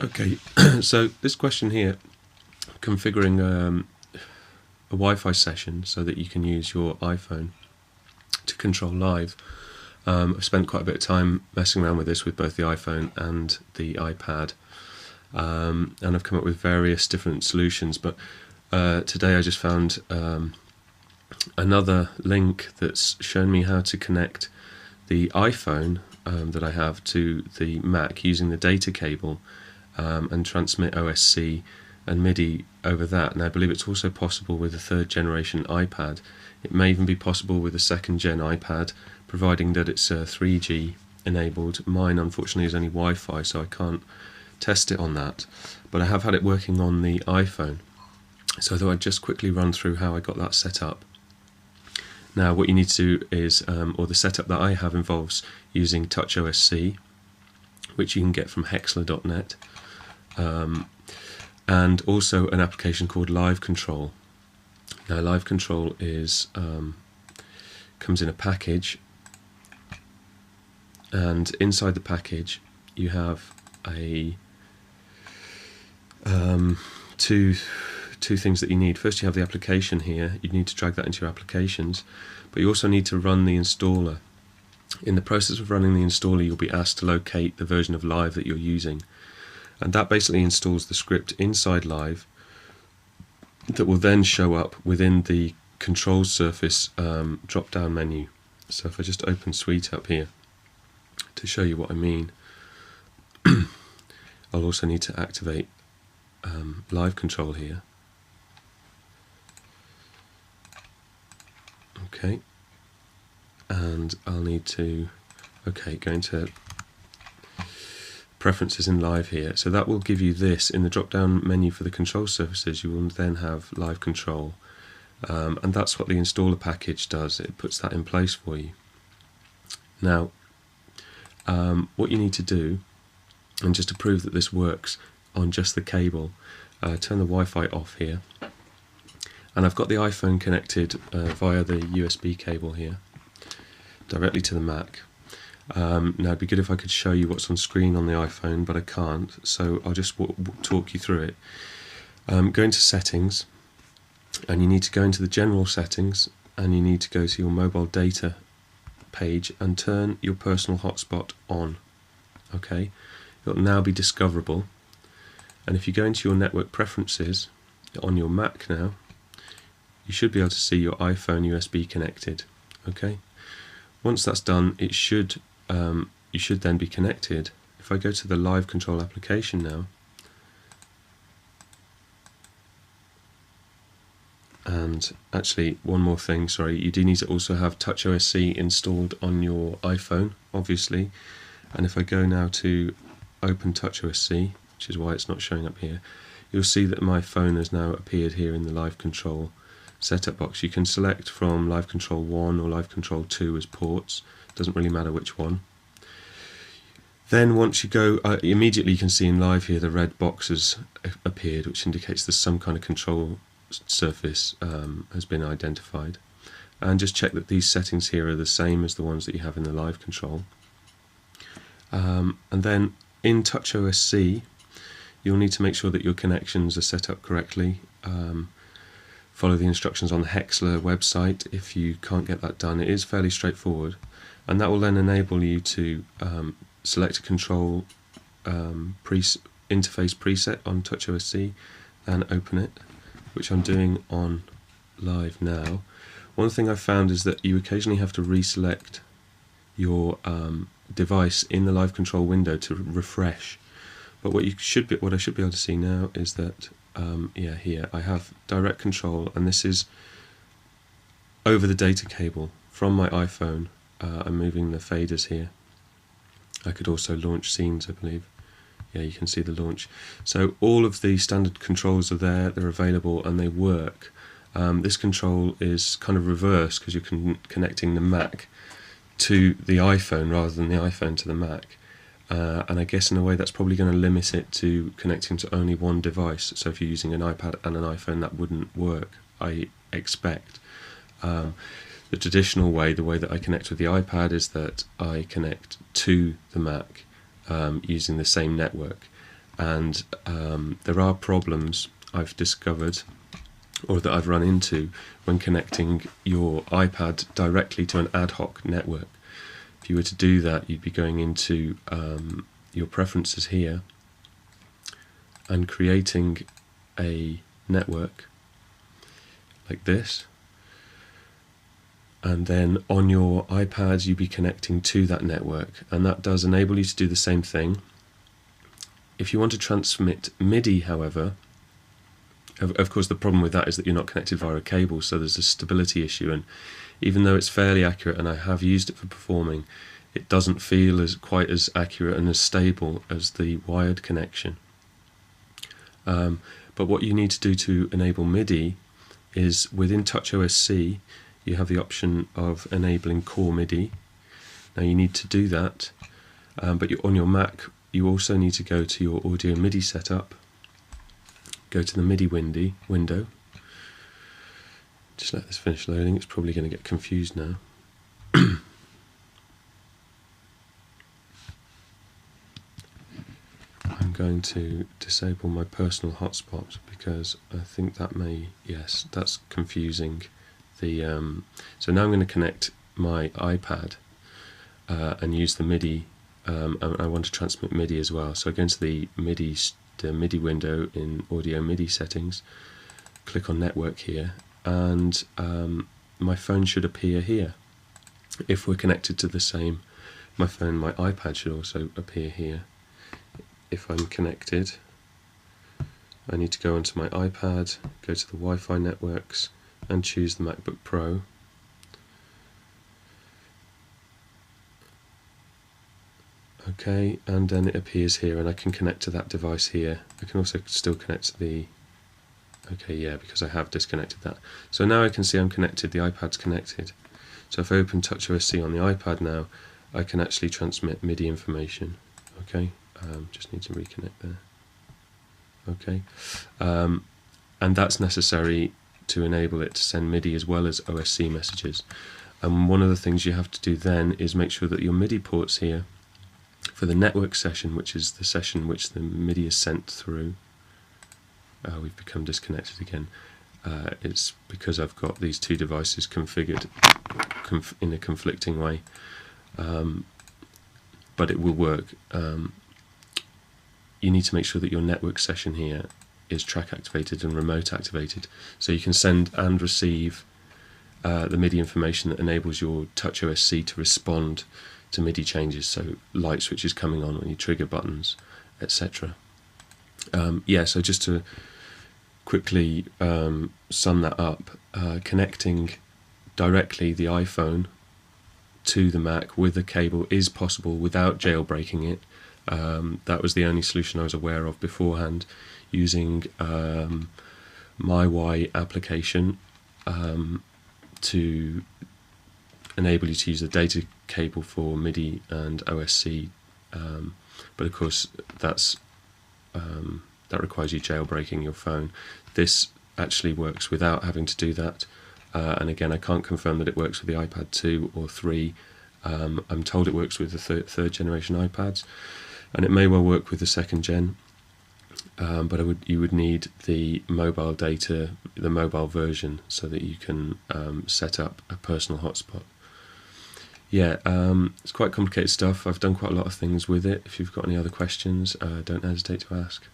Okay, so this question here, configuring a Wi-Fi session so that you can use your iPhone to control live. I've spent quite a bit of time messing around with this with both the iPhone and the iPad, and I've come up with various different solutions, but today I just found another link that's shown me how to connect the iPhone that I have to the Mac using the data cable and transmit OSC and MIDI over that. And I believe it's also possible with a third generation iPad. It may even be possible with a second gen iPad, providing that it's 3G enabled. Mine unfortunately is only Wi-Fi, so I can't test it on that, but I have had it working on the iPhone, so I thought I'd just quickly run through how I got that set up. Now what you need to do is, or the setup that I have involves using Touch OSC, which you can get from hexler.net, and also an application called Live Control. Now Live Control is comes in a package, and inside the package you have a two things that you need. First, you have the application here. You need to drag that into your applications, but you also need to run the installer. In the process of running the installer, you'll be asked to locate the version of Live that you're using, and that basically installs the script inside Live that will then show up within the control surface drop down menu. So if I just open Suite up here to show you what I mean, I'll also need to activate Live Control here. Okay, and I'll need to go into Preferences in Live here. So that will give you this in the drop down menu for the control surfaces. You will then have Live Control, and that's what the installer package does. It puts that in place for you. Now what you need to do, and just to prove that this works on just the cable, turn the Wi-Fi off here, and I've got the iPhone connected via the USB cable here directly to the Mac. Now it'd be good if I could show you what's on screen on the iPhone, but I can't, so I'll just talk you through it. Go into Settings, and you need to go into the General Settings, and you need to go to your mobile data page and turn your personal hotspot on. Okay, it'll now be discoverable, and if you go into your network preferences on your Mac now, you should be able to see your iPhone USB connected. Okay, once that's done, it should you should then be connected. If I go to the Live Control application now, and actually one more thing, sorry, you do need to also have Touch OSC installed on your iPhone, obviously. And if I go now to open Touch OSC, which is why it's not showing up here, you'll see that my phone has now appeared here in the Live Control setup box. You can select from Live Control 1 or Live Control 2 as ports, doesn't really matter which one. Then once you go, immediately you can see in Live here the red box has appeared, which indicates there's some kind of control surface has been identified. And just check that these settings here are the same as the ones that you have in the Live Control. And then in Touch OSC, you'll need to make sure that your connections are set up correctly. Follow the instructions on the Hexler website if you can't get that done. It is fairly straightforward, and that will then enable you to select a control interface preset on Touch OSC and open it, which I'm doing on Live now. One thing I've found is that you occasionally have to reselect your device in the Live Control window to refresh. But what I should be able to see now is that here I have direct control, and this is over the data cable from my iPhone. I'm moving the faders here. I could also launch scenes, I believe. Yeah, you can see the launch. So all of the standard controls are there, they're available, and they work. This control is kind of reverse because you're connecting the Mac to the iPhone rather than the iPhone to the Mac. And I guess in a way that's probably going to limit it to connecting to only one device. So if you're using an iPad and an iPhone, that wouldn't work, I expect. The traditional way, the way that I connect with the iPad, is that I connect to the Mac using the same network. and there are problems I've discovered, or that I've run into, when connecting your iPad directly to an ad hoc network. If you were to do that, you'd be going into your preferences here and creating a network like this, and then on your iPad you'd be connecting to that network, and that does enable you to do the same thing. If you want to transmit MIDI, however, of course the problem with that is that you're not connected via a cable, so there's a stability issue, and even though it's fairly accurate and I have used it for performing, it doesn't feel quite as accurate and as stable as the wired connection. But what you need to do to enable MIDI is, within TouchOSC you have the option of enabling core MIDI. Now you need to do that, but on your Mac you also need to go to your audio MIDI setup, go to the MIDI window. Just let this finish loading, it's probably going to get confused now. I'm going to disable my personal hotspot because I think that may, yes, that's confusing. So now I'm going to connect my iPad and use the MIDI, and I want to transmit MIDI as well. So I go into the MIDI window in Audio MIDI settings, click on Network here, and my phone should appear here. If we're connected to the same, my iPad should also appear here. If I'm connected, I need to go onto my iPad, go to the Wi-Fi networks, and choose the MacBook Pro. Okay, and then it appears here, and I can connect to that device here. I can also still connect to the... Okay, yeah, because I have disconnected that. So now I can see I'm connected, the iPad's connected. So if I open TouchOSC on the iPad now, I can actually transmit MIDI information. Okay, just need to reconnect there. Okay, and that's necessary to enable it to send MIDI as well as OSC messages. And one of the things you have to do then is make sure that your MIDI ports here for the network session, which is the session which the MIDI is sent through. We've become disconnected again. It's because I've got these two devices configured in a conflicting way, but it will work. You need to make sure that your network session here is track activated and remote activated, so you can send and receive the MIDI information that enables your TouchOSC to respond to MIDI changes, so light switches coming on when you trigger buttons, etc. Yeah, so just to quickly sum that up, connecting directly the iPhone to the Mac with a cable is possible without jailbreaking it. That was the only solution I was aware of beforehand, using MyY application to enable you to use the data cable for MIDI and OSC, but of course that requires you jailbreaking your phone. This actually works without having to do that, and again I can't confirm that it works with the iPad 2 or 3. I'm told it works with the third generation iPads, and it may well work with the second gen, but you would need the mobile data, the mobile version, so that you can set up a personal hotspot. Yeah, it's quite complicated stuff. I've done quite a lot of things with it. If you've got any other questions, don't hesitate to ask.